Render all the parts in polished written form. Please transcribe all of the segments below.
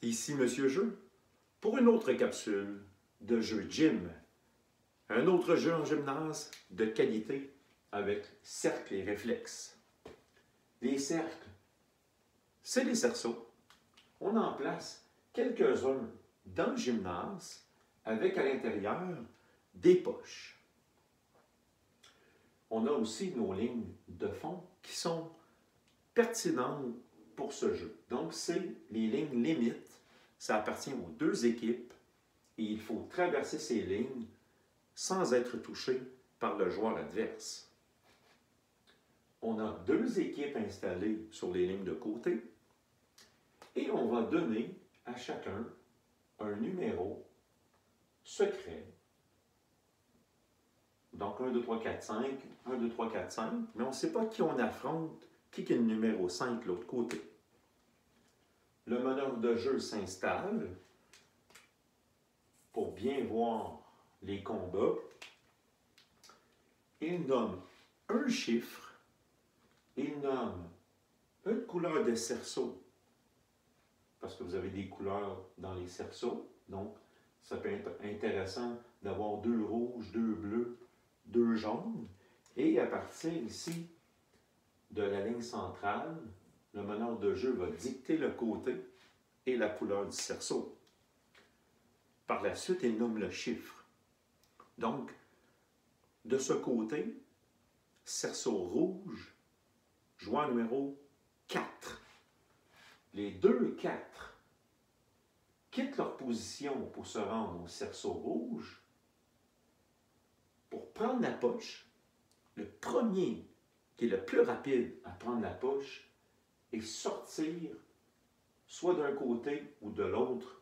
Ici Monsieur Jeu pour une autre capsule de jeu gym. Un autre jeu en gymnase de qualité avec cercles et réflexes. Les cercles, c'est les cerceaux. On en place quelques-uns dans le gymnase avec à l'intérieur des poches. On a aussi nos lignes de fond qui sont pertinentes pour ce jeu. Donc, c'est les lignes limites. Ça appartient aux deux équipes et il faut traverser ces lignes sans être touché par le joueur adverse. On a deux équipes installées sur les lignes de côté et on va donner à chacun un numéro secret. Donc 1, 2, 3, 4, 5, 1, 2, 3, 4, 5, mais on ne sait pas qui on affronte, qui est le numéro 5 de l'autre côté. Le meneur de jeu s'installe pour bien voir les combats. Il nomme un chiffre, il nomme une couleur de cerceau, parce que vous avez des couleurs dans les cerceaux, donc ça peut être intéressant d'avoir 2 rouges, 2 bleus, 2 jaunes, et à partir ici de la ligne centrale, le meneur de jeu va dicter le côté et la couleur du cerceau. Par la suite, il nomme le chiffre. Donc, de ce côté, cerceau rouge, joueur numéro 4. Les deux 4 quittent leur position pour se rendre au cerceau rouge. Pour prendre la poche, le premier qui est le plus rapide à prendre la poche et sortir soit d'un côté ou de l'autre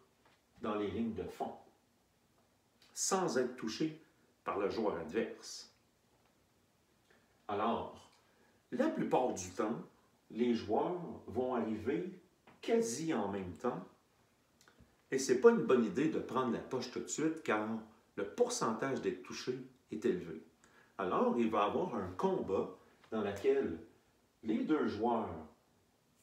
dans les lignes de fond, sans être touché par le joueur adverse. Alors, la plupart du temps, les joueurs vont arriver quasi en même temps et ce n'est pas une bonne idée de prendre la poche tout de suite car le pourcentage d'être touché est élevé. Alors, il va y avoir un combat dans lequel les deux joueurs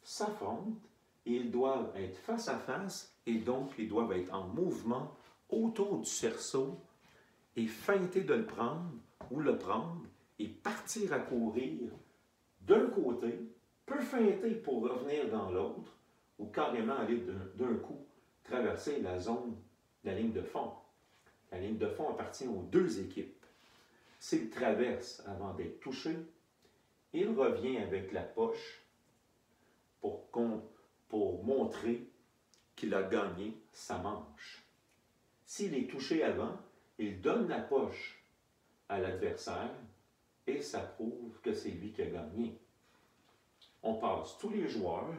s'affrontent et ils doivent être face à face et donc ils doivent être en mouvement autour du cerceau et feinter de le prendre ou le prendre et partir à courir d'un côté, peut feinter pour revenir dans l'autre ou carrément aller d'un coup traverser la zone de la ligne de fond. La ligne de fond appartient aux deux équipes. S'il traverse avant d'être touché, il revient avec la poche pour montrer qu'il a gagné sa manche. S'il est touché avant, il donne la poche à l'adversaire et ça prouve que c'est lui qui a gagné. On passe tous les joueurs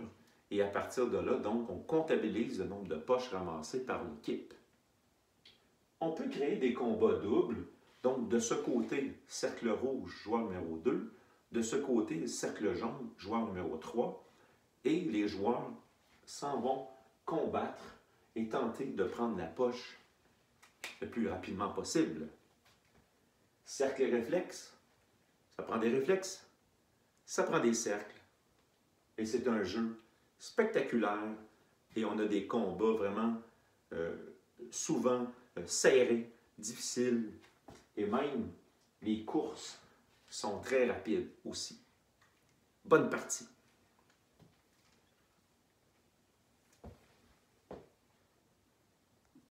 et à partir de là, donc, on comptabilise le nombre de poches ramassées par l'équipe. On peut créer des combats doubles. Donc, de ce côté, cercle rouge, joueur numéro 2. De ce côté, cercle jaune, joueur numéro 3. Et les joueurs s'en vont combattre et tenter de prendre la poche le plus rapidement possible. Cercle et réflexe, ça prend des réflexes, ça prend des cercles. Et c'est un jeu spectaculaire et on a des combats vraiment souvent serrés, difficiles et même les courses sont très rapides aussi. Bonne partie!